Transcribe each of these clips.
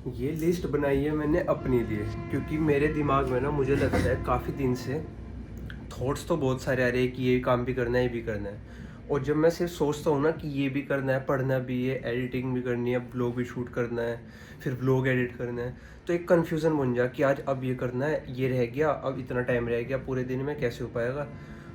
ये लिस्ट बनाई है मैंने अपने लिए, क्योंकि मेरे दिमाग में ना मुझे लगता है काफ़ी दिन से थॉट्स तो बहुत सारे आ रहे हैं कि ये काम भी करना है, ये भी करना है। और जब मैं सिर्फ सोचता हूँ ना कि ये भी करना है, पढ़ना भी है, एडिटिंग भी करनी है, ब्लॉग भी शूट करना है, फिर ब्लॉग एडिट करना है, तो एक कन्फ्यूज़न बन जा कि आज अब ये करना है, ये रह गया, अब इतना टाइम रह गया पूरे दिन में, कैसे हो पाएगा।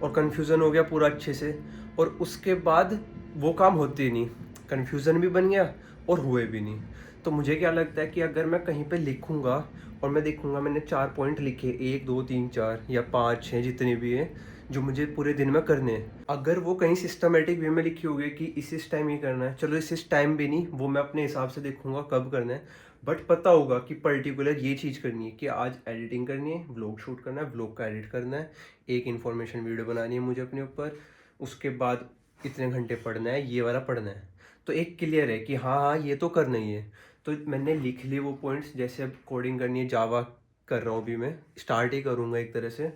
और कन्फ्यूज़न हो गया पूरा अच्छे से, और उसके बाद वो काम होते ही नहीं, कन्फ्यूज़न भी बन गया और हुए भी नहीं। तो मुझे क्या लगता है कि अगर मैं कहीं पे लिखूंगा और मैं देखूंगा मैंने 4 पॉइंट लिखे, 1 2 3 4 या 5 6 जितने भी हैं, जो मुझे पूरे दिन में करने हैं, अगर वो कहीं सिस्टमेटिक वे में लिखी होगी कि इस टाइम ये करना है, चलो इस टाइम भी नहीं, वो मैं अपने हिसाब से देखूंगा कब करना है, बट पता होगा कि पर्टिकुलर ये चीज़ करनी है कि आज एडिटिंग करनी है, व्लॉग शूट करना है, व्लॉग का एडिट करना है, एक इन्फॉर्मेशन वीडियो बनानी है मुझे अपने ऊपर, उसके बाद इतने घंटे पढ़ना है, ये वाला पढ़ना है। तो एक क्लियर है कि हाँ हाँ ये तो करना ही है। तो मैंने लिख लिए वो पॉइंट्स। जैसे अब कोडिंग करनी है, जावा कर रहा हूँ अभी, मैं स्टार्ट ही करूँगा एक तरह से।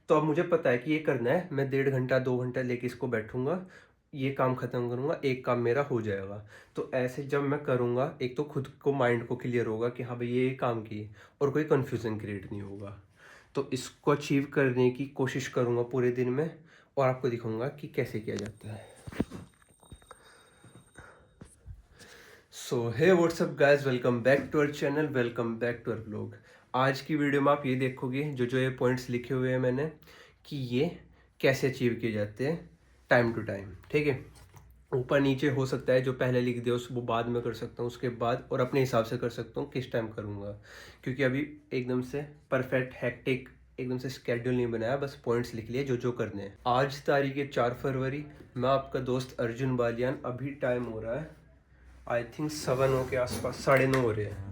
तो अब मुझे पता है कि ये करना है, मैं 1.5 घंटा 2 घंटा लेके इसको बैठूंगा, ये काम ख़त्म करूँगा, एक काम मेरा हो जाएगा। तो ऐसे जब मैं करूँगा, एक तो खुद को माइंड को क्लियर होगा कि हाँ भाई ये काम की, और कोई कन्फ्यूज़न क्रिएट नहीं होगा। तो इसको अचीव करने की कोशिश करूँगा पूरे दिन में, और आपको दिखाऊँगा कि कैसे किया जाता है। So hey what's up guys, welcome back to our channel, welcome back to our blog. आज की वीडियो में आप ये देखोगे जो जो ये पॉइंट्स लिखे हुए हैं मैंने, कि ये कैसे अचीव किए जाते हैं टाइम टू टाइम। ठीक है, ऊपर नीचे हो सकता है, जो पहले लिख दिया उस वो बाद में कर सकता हूँ, उसके बाद और अपने हिसाब से कर सकता हूँ किस टाइम करूँगा, क्योंकि अभी एकदम से परफेक्ट हैक्टिक एकदम से स्केड्यूल नहीं बनाया, बस पॉइंट्स लिख लिए जो जो करने हैं। आज तारीख है 4 फरवरी, मैं आपका दोस्त अर्जुन बालियान। अभी टाइम हो रहा है आई थिंक 7 के आसपास, 9:30 हो रहे हैं।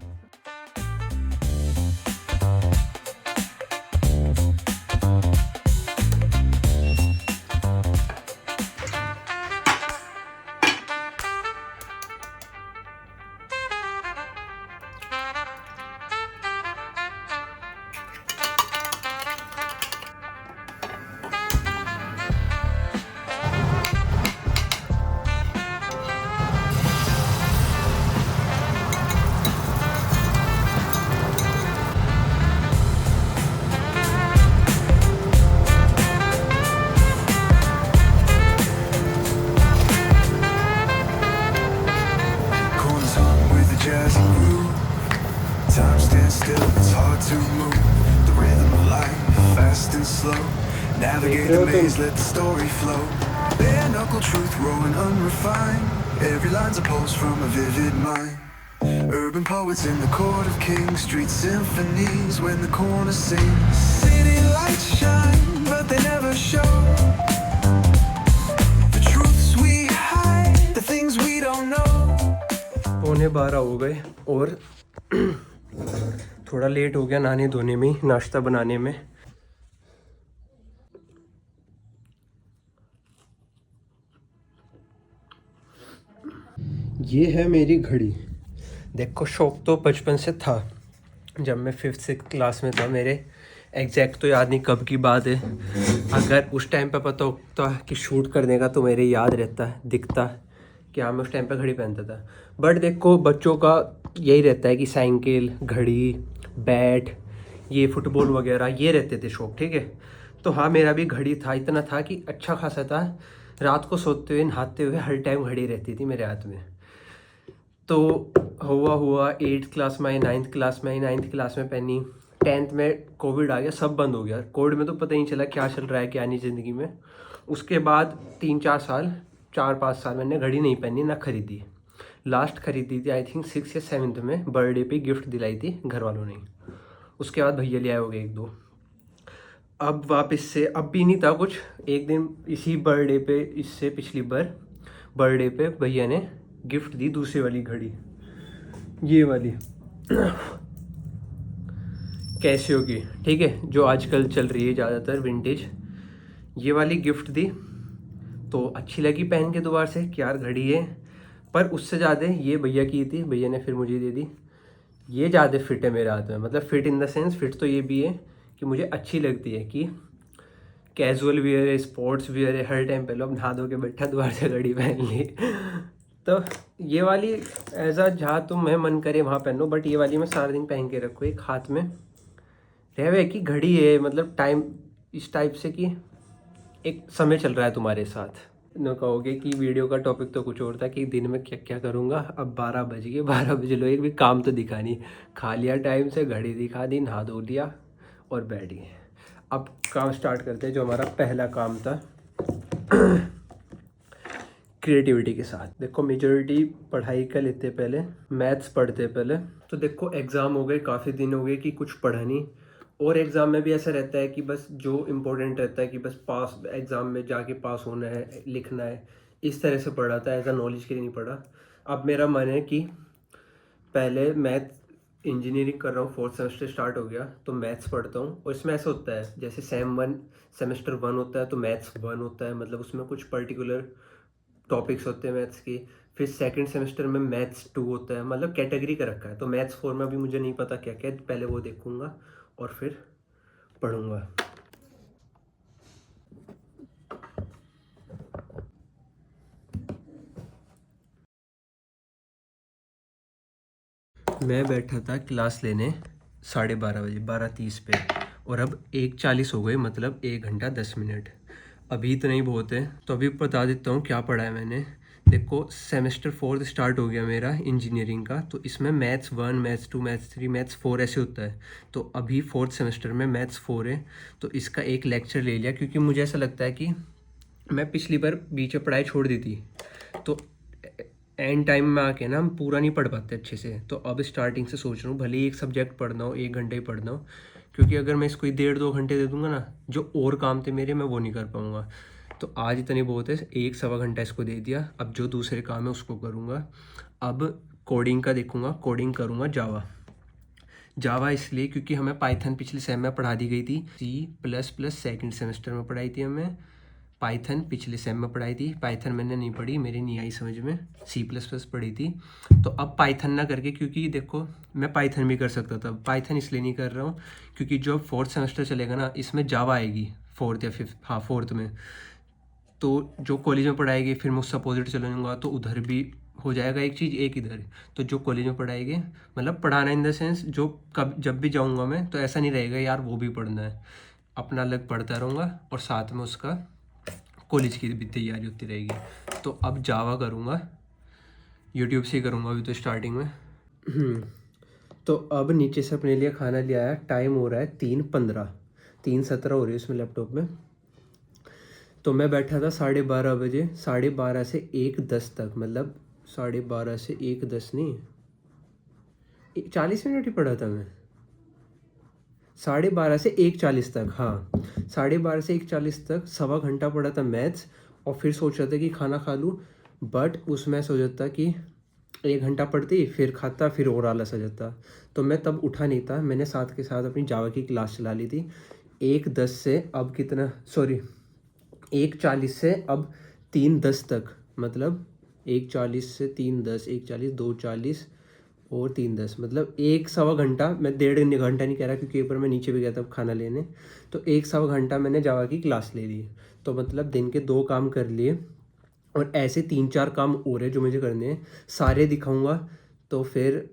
Corners hung with a jazzy groove. Time stands still, it's hard to move. The rhythm of life, fast and slow. Navigate the maze, let the story flow. Bare knuckle truth, raw and unrefined. Every line's a pulse from a vivid mind. Urban poets in the court of kings. Street symphonies when the corner sings. City lights shine, but they never show. The truths we hide, the things we don't know. 11:15 हो गए, और थोड़ा late हो गया नहाने धोने में, नाश्ता बनाने में। ये है मेरी घड़ी। देखो, शौक तो बचपन से था। जब मैं 5th-6th क्लास में था, मेरे एग्जैक्ट तो याद नहीं कब की बात है, अगर उस टाइम पे पता होता कि शूट करने का तो मेरे याद रहता, दिखता कि हाँ मैं उस टाइम पे घड़ी पहनता था। बट देखो, बच्चों का यही रहता है कि साइकिल, घड़ी, बैट, ये फुटबॉल वगैरह ये रहते थे शौक। ठीक है, तो हाँ मेरा भी घड़ी था, इतना था कि अच्छा खासा था। रात को सोते हुए, नहाते हुए हर टाइम घड़ी रहती थी मेरे हाथ में। तो हुआ 8th क्लास में आई, 9th क्लास में आई, 9th क्लास में पहनी। 10th में कोविड आ गया, सब बंद हो गया। कोविड में तो पता ही नहीं चला क्या चल रहा है क्या नहीं ज़िंदगी में। उसके बाद 3-4 साल, 4-5 साल मैंने घड़ी नहीं पहनी, ना खरीदी। लास्ट खरीदी थी आई थिंक 6th या 7th में, बर्थडे पे गिफ्ट दिलाई थी घर वालों ने। उसके बाद भैया ले आए हो गए 1-2। अब वापस से, अब भी नहीं था कुछ, एक दिन इसी बर्थडे पे, इससे पिछली बार बर्थडे पे भैया ने गिफ्ट दी दूसरी वाली घड़ी, ये वाली कैसियो की। ठीक है, जो आजकल चल रही है ज़्यादातर विंटेज, ये वाली गिफ्ट दी। तो अच्छी लगी पहन के दोबारा से कि यार घड़ी है, पर उससे ज़्यादा ये भैया की थी, भैया ने फिर मुझे दे दी। ये ज़्यादा फिट है मेरे हाथ में, मतलब fit in the sense, fit तो ये भी है कि मुझे अच्छी लगती है, कि कैजुअल वियर है, स्पोर्ट्स वियर है, हर टाइम पहले अब नहा धो के बैठा, दोबारा से घड़ी पहन ली। तो ये वाली ऐसा जहाँ तुम मैं मन करे वहाँ पहनो, बट ये वाली मैं सारा दिन पहन के रखूँ। एक हाथ में रहवे की घड़ी है, मतलब टाइम इस टाइप से कि एक समय चल रहा है तुम्हारे साथ। न कहोगे कि वीडियो का टॉपिक तो कुछ और था कि दिन में क्या क्या करूँगा। अब 12 बज गए, 12 बजे लो, एक भी काम तो दिखा नहीं। खा लिया टाइम से, घड़ी दिखा दी, नहा धो लिया और बैठ गए। अब काम स्टार्ट करते हैं, जो हमारा पहला काम था क्रिएटिविटी के साथ। देखो मेजॉरिटी पढ़ाई का लेते पहले, मैथ्स पढ़ते पहले। तो देखो एग्ज़ाम हो गए, काफ़ी दिन हो गए कि कुछ पढ़ा नहीं। और एग्ज़ाम में भी ऐसा रहता है कि बस जो इम्पोर्टेंट रहता है कि बस पास, एग्ज़ाम में जाके पास होना है, लिखना है, इस तरह से पढ़ा था। एज अ नॉलेज के लिए नहीं पढ़ा। अब मेरा मन है कि पहले मैथ, इंजीनियरिंग कर रहा हूँ, 4th सेमेस्टर स्टार्ट हो गया तो मैथ्स पढ़ता हूँ। और इसमें ऐसा होता है जैसे सेमेस्टर 1 होता है तो मैथ्स 1 होता है, मतलब उसमें कुछ पर्टिकुलर टॉपिक्स होते हैं मैथ्स की। फिर सेकंड सेमेस्टर में मैथ्स 2 होता है, मतलब कैटेगरी का रखा है। तो मैथ्स 4 में अभी मुझे नहीं पता क्या क्या है, पहले वो देखूंगा और फिर पढ़ूंगा। मैं बैठा था क्लास लेने 12:30 बजे, 12:30 पे, और अब 1:40 हो गए, मतलब 1 घंटा 10 मिनट। अभी इतना ही बहुत है। तो अभी बता देता हूँ क्या पढ़ा है मैंने। देखो सेमेस्टर 4 स्टार्ट हो गया मेरा इंजीनियरिंग का, तो इसमें मैथ्स 1, मैथ्स 2, मैथ्स 3, मैथ्स 4 ऐसे होता है। तो अभी 4th सेमेस्टर में मैथ्स 4 है, तो इसका एक लेक्चर ले लिया, क्योंकि मुझे ऐसा लगता है कि मैं पिछली बार बीच में पढ़ाई छोड़ दी थी, तो एंड टाइम में आके ना हम पूरा नहीं पढ़ पाते अच्छे से। तो अब स्टार्टिंग से सोच रहा हूँ, भले ही एक सब्जेक्ट पढ़ना हो, 1 घंटे ही पढ़ना हो, क्योंकि अगर मैं इसको 1.5-2 घंटे दे दूंगा ना, जो और काम थे मेरे मैं वो नहीं कर पाऊँगा। तो आज इतने बहुत है, 1-1.25 घंटा इसको दे दिया। अब जो दूसरे काम है उसको करूँगा। अब कोडिंग का देखूँगा, कोडिंग करूँगा जावा इसलिए क्योंकि हमें पाइथन पिछले सेम में पढ़ा दी गई थी। C++ सेकंड सेमेस्टर में पढ़ाई थी हमें। पाइथन पिछले सेम में पढ़ाई थी। पाइथन मैंने नहीं पढ़ी, मेरी नहीं आई समझ में। C++ पढ़ी थी। तो अब पाइथन ना करके, क्योंकि देखो मैं पाइथन भी कर सकता था, पाइथन इसलिए नहीं कर रहा हूँ क्योंकि जो 4th सेमेस्टर चलेगा ना, इसमें जावा आएगी 4th या 5th, हाँ 4th में। तो जो कॉलेज में पढ़ाएगी फिर मैं उससे अपोजिट चला जाऊँगा, तो उधर भी हो जाएगा एक चीज़, एक इधर। तो जो कॉलेज में पढ़ाएंगे, मतलब पढ़ाना इन द सेंस, जो कब जब भी जाऊँगा मैं तो ऐसा नहीं रहेगा यार वो भी पढ़ना है, अपना अलग पढ़ता रहूँगा और साथ में उसका कॉलेज की भी तैयारी होती रहेगी। तो अब जावा करूँगा, यूट्यूब से ही करूँगा अभी तो स्टार्टिंग में। तो अब नीचे से अपने लिए खाना ले आया। टाइम हो रहा है 3:15, 3:17 हो रही है उसमें लैपटॉप में। तो मैं बैठा था 12:30 बजे, 12:30 से 1:10 तक, मतलब 12:30 से 1:10 नहीं, 40 मिनट ही पढ़ा था मैं। 12:30 से 1:40 तक, हाँ 12:30 से 1:40 तक 1.25 घंटा पढ़ा था मैथ्स। और फिर सोच रहा था कि खाना खा लूँ, बट उसमें सोच जाता कि 1 घंटा पढ़ती, फिर खाता, फिर और आलस आ जाता। तो मैं तब उठा नहीं था, मैंने साथ के साथ अपनी जावा की क्लास चला ली थी। 1:10 से अब कितना, सॉरी 1:40 से अब 3:10 तक, मतलब 1:40 से 3:10, 1:40, 2:40 और 3:10, मतलब 1.25 घंटा। मैं 1.5 घंटा नहीं कह रहा क्योंकि एक बार मैं नीचे भी गया था खाना लेने। तो 1.25 घंटा मैंने जावा की क्लास ले ली। तो मतलब दिन के 2 काम कर लिए, और ऐसे 3-4 काम और है जो मुझे करने हैं, सारे दिखाऊंगा तो फिर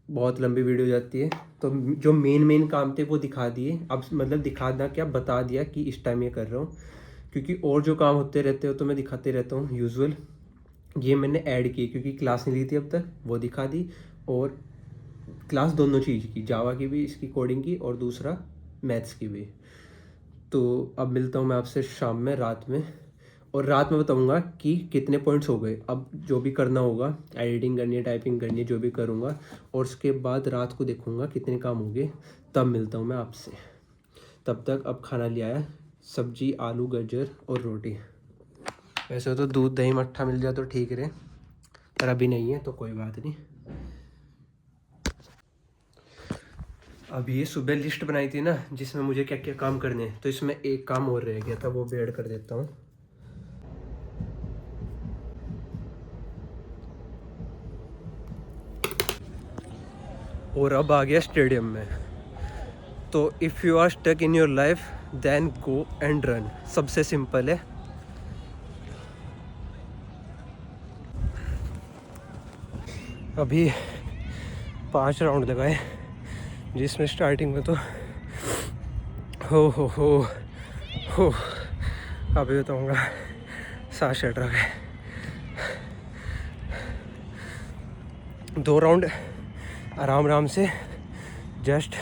बहुत लंबी वीडियो हो जाती है। तो जो मेन काम थे वो दिखा दिए, अब मतलब दिखाना क्या, बता दिया कि इस टाइम ये कर रहा हूँ, क्योंकि और जो काम होते रहते हो तो मैं दिखाते रहता हूँ यूजुअल। ये मैंने ऐड की क्योंकि क्लास नहीं ली थी अब तक, वो दिखा दी। और क्लास दोनों चीज़ की, जावा की भी, इसकी कोडिंग की, और दूसरा मैथ्स की भी। तो अब मिलता हूँ मैं आपसे शाम में, रात में, और रात में बताऊँगा कि कितने पॉइंट्स हो गए। अब जो भी करना होगा, एडिटिंग करनी है, टाइपिंग करनी है, जो भी करूँगा, और उसके बाद रात को देखूँगा कितने काम हो गए, तब मिलता हूँ मैं आपसे। तब तक अब खाना ले आया, सब्जी आलू गाजर और रोटी। वैसे तो दूध दही मट्ठा मिल जाए तो ठीक रहे, पर अभी नहीं है तो कोई बात नहीं। अभी ये सुबह लिस्ट बनाई थी ना जिसमें मुझे क्या क्या काम करने हैं, तो इसमें एक काम और रह गया था, वो भी ऐड कर देता हूँ। और अब आ गया स्टेडियम में। तो if you are stuck in your life then go and run, सबसे सिंपल है। अभी 5 राउंड लगाए, जिसमें स्टार्टिंग में तो हो अभी बताऊँगा, सांस चढ़ रहा है। 2 राउंड आराम से, just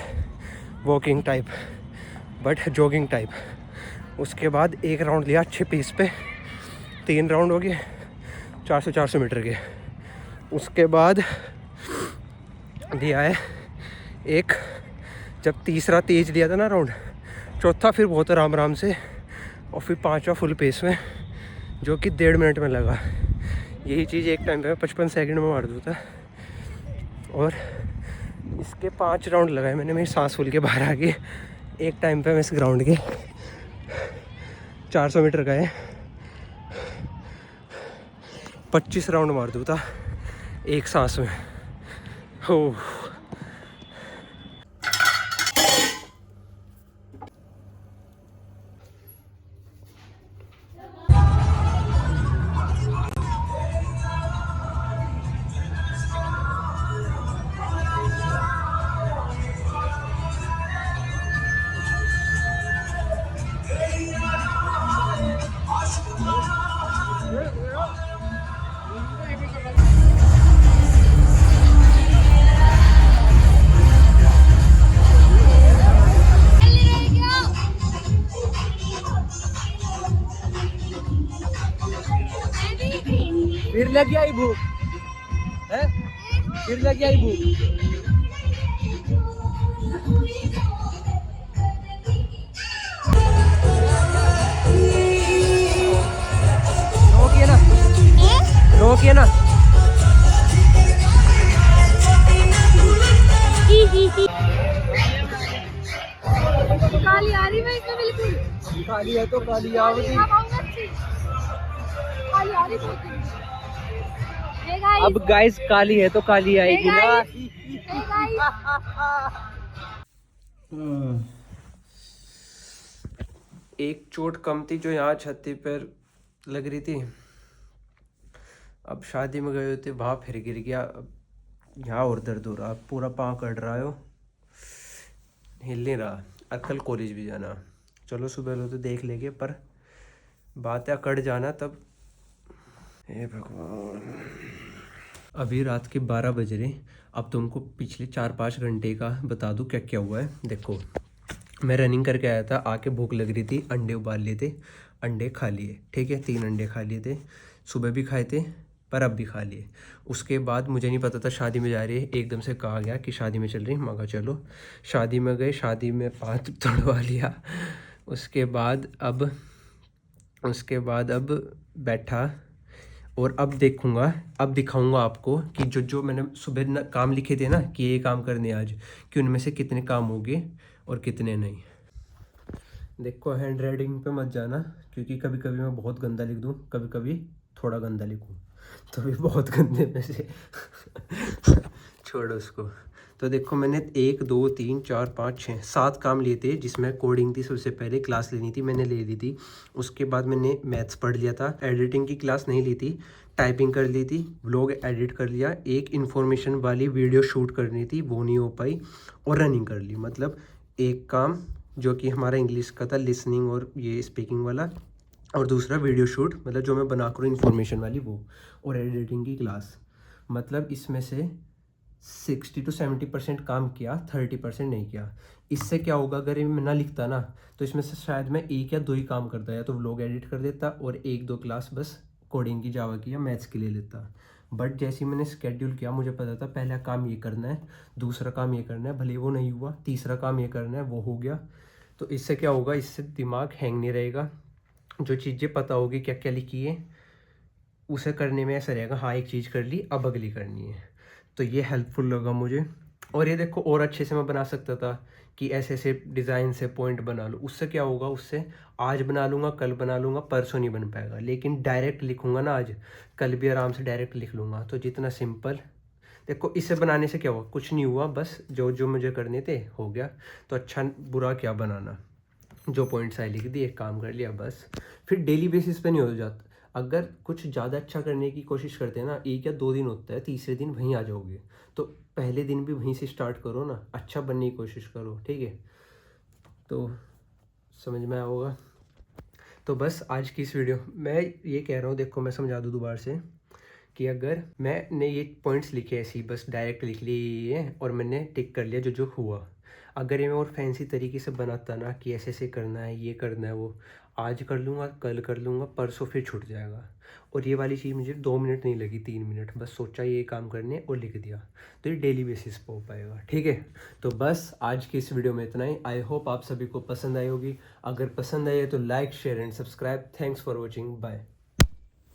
walking type but jogging type. उसके बाद 1 राउंड लिया अच्छे पेस पे, 3 राउंड हो गए 400 मीटर के। उसके बाद दिया है एक, जब तीसरा तेज दिया था ना राउंड, चौथा फिर बहुत आराम से, और फिर 5वां फुल पेस में, जो कि 1.5 मिनट में लगा। यही चीज़ एक टाइम पे 55 सेकंड में मार दूँ था। और इसके 5 राउंड लगाए मैंने, मेरी सांस फूल के बाहर आ गई। एक टाइम पे मैं इस ग्राउंड के 400 मीटर गए 25 राउंड मार दूँ था एक सांस में। हो फिर लग गया ही भूख है, फिर लग गया ही भूख। रोकिए ना, रोकिए ना। काली आ रही है इसमें, बिल्कुल काली है तो काली आवती। काली आ रही है। अब गाइस काली है तो काली आएगी ना। एक चोट कम थी जो यहाँ छाती पर लग रही थी। अब शादी में गए थे, वहाँ फिर गिर गया। अब यहाँ और दर्द हो रहा, पूरा पाँव कट रहा है, हिल नहीं रहा। अब कल कॉलेज भी जाना, चलो सुबह लो तो देख लेंगे, पर बात है कट जाना तब। हे भगवान। अभी रात के 12 बज रहे। अब तुमको पिछले 4-5 घंटे का बता दूं क्या क्या हुआ है। देखो, मैं रनिंग करके आया था, आके भूख लग रही थी, अंडे उबाल लिए थे, अंडे खा लिए, ठीक है, 3 अंडे खा लिए थे, सुबह भी खाए थे पर अब भी खा लिए। उसके बाद मुझे नहीं पता था शादी में जा रही है, एकदम से कहा गया कि शादी में चल रही है, मैं कहा चलो। शादी में गए, शादी में 5 तोड़वा लिया। उसके बाद अब बैठा, और अब देखूंगा, अब दिखाऊंगा आपको कि जो मैंने सुबह काम लिखे थे ना कि ये काम करने आज, कि उनमें से कितने काम हो गए और कितने नहीं। देखो, हैंड राइटिंग पे मत जाना, क्योंकि कभी कभी मैं बहुत गंदा लिख दूँ, कभी कभी थोड़ा गंदा लिखूँ, तो भी बहुत गंदे में से छोड़ो उसको। तो देखो, मैंने 1 2 3 4 5 6 7 काम लिए थे, जिसमें कोडिंग थी, सबसे पहले क्लास लेनी थी, मैंने ले ली थी। उसके बाद मैंने मैथ्स पढ़ लिया था, एडिटिंग की क्लास नहीं ली थी, टाइपिंग कर ली थी, व्लॉग एडिट कर लिया, एक इन्फॉर्मेशन वाली वीडियो शूट करनी थी, वो नहीं हो पाई, और रनिंग कर ली। मतलब एक काम जो कि हमारा इंग्लिश का था, लिसनिंग और ये स्पीकिंग वाला, और दूसरा वीडियो शूट, मतलब जो मैं बना कर इन्फॉर्मेशन वाली वो, और एडिटिंग की क्लास। मतलब इसमें से 60 to 70% काम किया, 30% नहीं किया। इससे क्या होगा, अगर ये मैं ना लिखता ना, तो इसमें से शायद मैं 1 या 2 ही काम करता, या तो व्लॉग एडिट कर देता, और 1-2 क्लास बस कोडिंग की, जावा की या मैथ्स के लिए लेता। बट जैसे ही मैंने स्केड्यूल किया, मुझे पता था पहला काम ये करना है, दूसरा काम ये करना है, भले वो नहीं हुआ, तीसरा काम ये करना है, वो हो गया। तो इससे क्या होगा, इससे दिमाग हैंग नहीं रहेगा, जो चीज़ें पता होगी क्या क्या लिखी है, उसे करने में ऐसा रहेगा, हाँ एक चीज़ कर ली, अब अगली करनी है। तो ये हेल्पफुल लगा मुझे। और ये देखो, और अच्छे से मैं बना सकता था कि ऐसे ऐसे डिज़ाइन से पॉइंट बना लो। उससे क्या होगा, उससे आज बना लूँगा, कल बना लूँगा, परसों नहीं बन पाएगा। लेकिन डायरेक्ट लिखूँगा ना आज, कल भी आराम से डायरेक्ट लिख लूँगा। तो जितना सिंपल, देखो इसे बनाने से क्या हुआ, कुछ नहीं हुआ, बस जो जो मुझे करने थे हो गया। तो अच्छा बुरा क्या बनाना, जो पॉइंट्स आए लिख दिए, काम कर लिया बस। फिर डेली बेसिस पे नहीं हो जाता, अगर कुछ ज़्यादा अच्छा करने की कोशिश करते हैं ना, 1 या 2 दिन होता है, तीसरे दिन वहीं आ जाओगे। तो पहले दिन भी वहीं से स्टार्ट करो ना, अच्छा बनने की कोशिश करो, ठीक है? तो समझ में आया होगा। तो बस आज की इस वीडियो मैं ये कह रहा हूँ, देखो मैं समझा दूँ दोबारा से कि अगर मैंने ये पॉइंट्स लिखे ऐसे ही बस डायरेक्ट लिख लिए ये और मैंने टिक कर लिया जो जो हुआ, अगर ये मैं और फैंसी तरीके से बनाता ना कि ऐसे ऐसे करना है, ये करना है, वो आज कर लूँगा, कल कर लूँगा, परसों फिर छूट जाएगा। और ये वाली चीज़ मुझे 2 मिनट नहीं लगी, 3 मिनट, बस सोचा ये काम करने और लिख दिया। तो ये डेली बेसिस पे हो पाएगा, ठीक है? तो बस आज की इस वीडियो में इतना ही। आई होप आप सभी को पसंद आई होगी। अगर पसंद आई है तो like, share and subscribe. Thanks for watching, bye.